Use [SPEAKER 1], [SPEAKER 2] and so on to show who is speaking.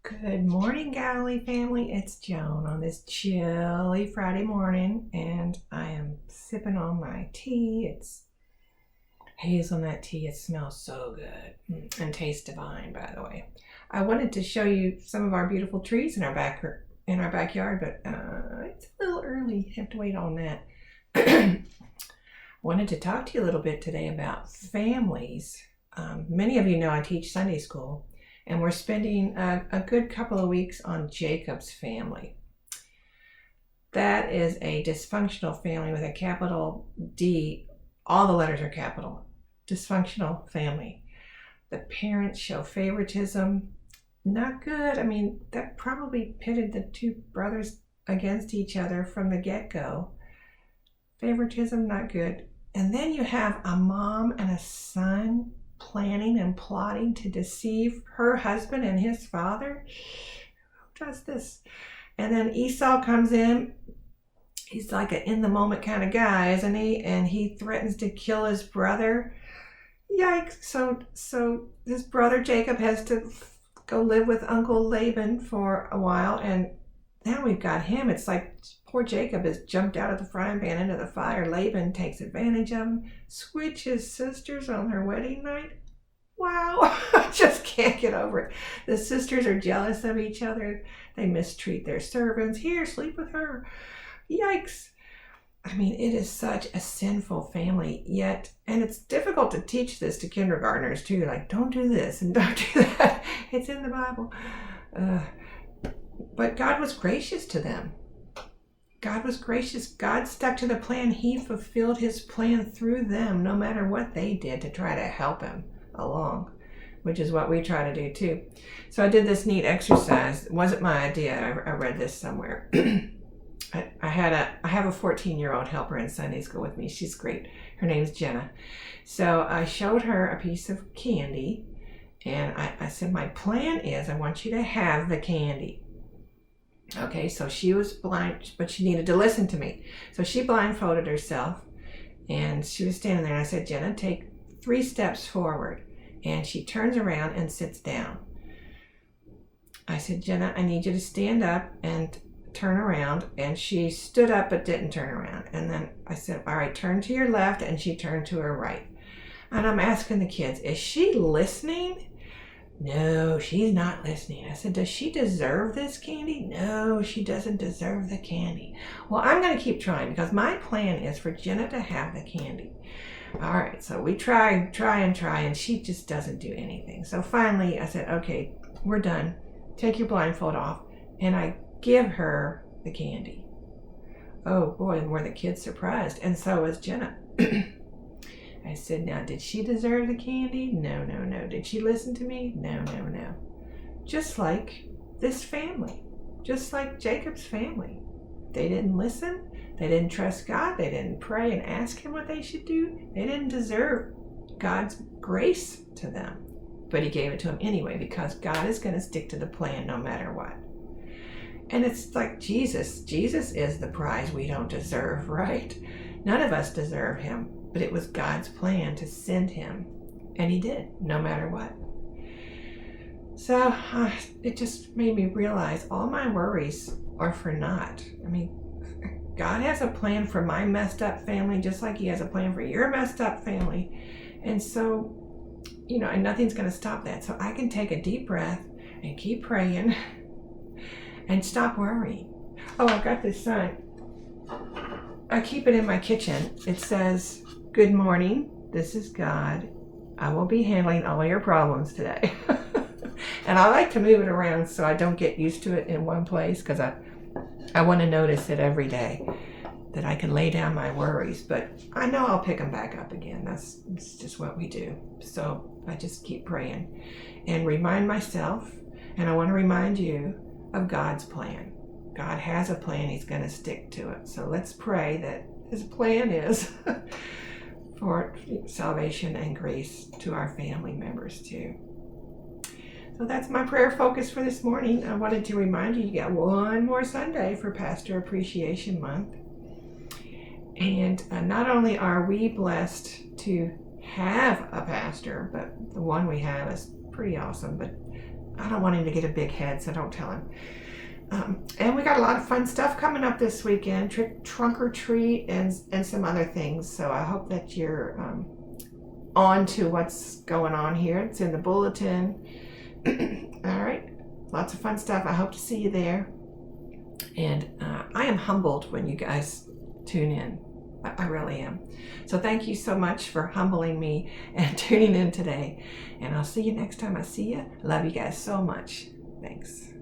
[SPEAKER 1] Good morning, Galilee family. It's Joan on this chilly Friday morning, and I am sipping on my tea. It's hazelnut tea. It smells so good and tastes divine, by the way. I wanted to show you some of our beautiful trees in our backyard, but it's a little early. Have to wait on that. Wanted to talk to you a little bit today about families. Many of you know I teach Sunday school. And we're spending a good couple of weeks on Jacob's family. That is a dysfunctional family with a capital D. All the letters are capital. Dysfunctional family. The parents show favoritism. Not good. I mean, that probably pitted the two brothers against each other from the get-go. Favoritism, not good. And then you have a mom and a son planning and plotting to deceive her husband and his father. Who does this? And then Esau comes in. He's like an in-the-moment kind of guy, isn't he? And he threatens to kill his brother. Yikes. So his brother Jacob has to go live with Uncle Laban for a while, and now we've got him. It's like poor Jacob has jumped out of the frying pan into the fire. Laban takes advantage of him, switches sisters on their wedding night. Wow, I just can't get over it. The sisters are jealous of each other. They mistreat their servants. Here, sleep with her. Yikes. I mean, it is such a sinful family, yet, and it's difficult to teach this to kindergartners too, like, don't do this and don't do that. It's in the Bible. But God was gracious to them. God was gracious. God stuck to the plan. He fulfilled his plan through them, no matter what they did to try to help him along, which is what we try to do too. So I did this neat exercise. It wasn't my idea. I read this somewhere. I have a 14-year-old helper in Sunday school with me. She's great. Her name's Jenna. So I showed her a piece of candy, and I said, my plan is I want you to have the candy. Okay, so she was blind, but she needed to listen to me. So she blindfolded herself, and she was standing there, and I said, Jenna, take 3 steps forward. And she turns around and sits down. I said, Jenna, I need you to stand up and turn around. And she stood up but didn't turn around. And then I said, all right, turn to your left, and she turned to her right. And I'm asking the kids, is she listening? No, she's not listening. I said, does she deserve this candy? No, she doesn't deserve the candy. Well, I'm going to keep trying because my plan is for Jenna to have the candy. All right, so we try, and she just doesn't do anything. So finally, I said, okay, we're done. Take your blindfold off, and I give her the candy. Oh boy, and were the kids surprised, and so was Jenna. I said, now, did she deserve the candy? No. Did she listen to me? No. Just like this family, just like Jacob's family. They didn't listen. They didn't trust God. They didn't pray and ask him what they should do. They didn't deserve God's grace to them. But he gave it to them anyway because God is going to stick to the plan no matter what. And it's like Jesus. Jesus is the prize we don't deserve, right? None of us deserve him. But it was God's plan to send him, and he did, no matter what. So it just made me realize all my worries are for naught. I mean, God has a plan for my messed up family, just like he has a plan for your messed up family. And so, and nothing's going to stop that. So I can take a deep breath and keep praying and stop worrying. Oh, I got this sign. I keep it in my kitchen. It says, good morning, this is God. I will be handling all your problems today. And I like to move it around so I don't get used to it in one place because I want to notice it every day, that I can lay down my worries. But I know I'll pick them back up again. That's just what we do. So I just keep praying and remind myself, and I want to remind you of God's plan. God has a plan. He's going to stick to it. So let's pray that his plan is for salvation and grace to our family members too. So that's my prayer focus for this morning. I wanted to remind you got one more Sunday for Pastor Appreciation Month. And not only are we blessed to have a pastor, but the one we have is pretty awesome. But I don't want him to get a big head, so don't tell him. And we got a lot of fun stuff coming up this weekend, trunk or treat and some other things. So I hope that you're on to what's going on here. It's in the bulletin. All right, lots of fun stuff. I hope to see you there. And I am humbled when you guys tune in. I really am. So thank you so much for humbling me and tuning in today. And I'll see you next time I see you. Love you guys so much. Thanks.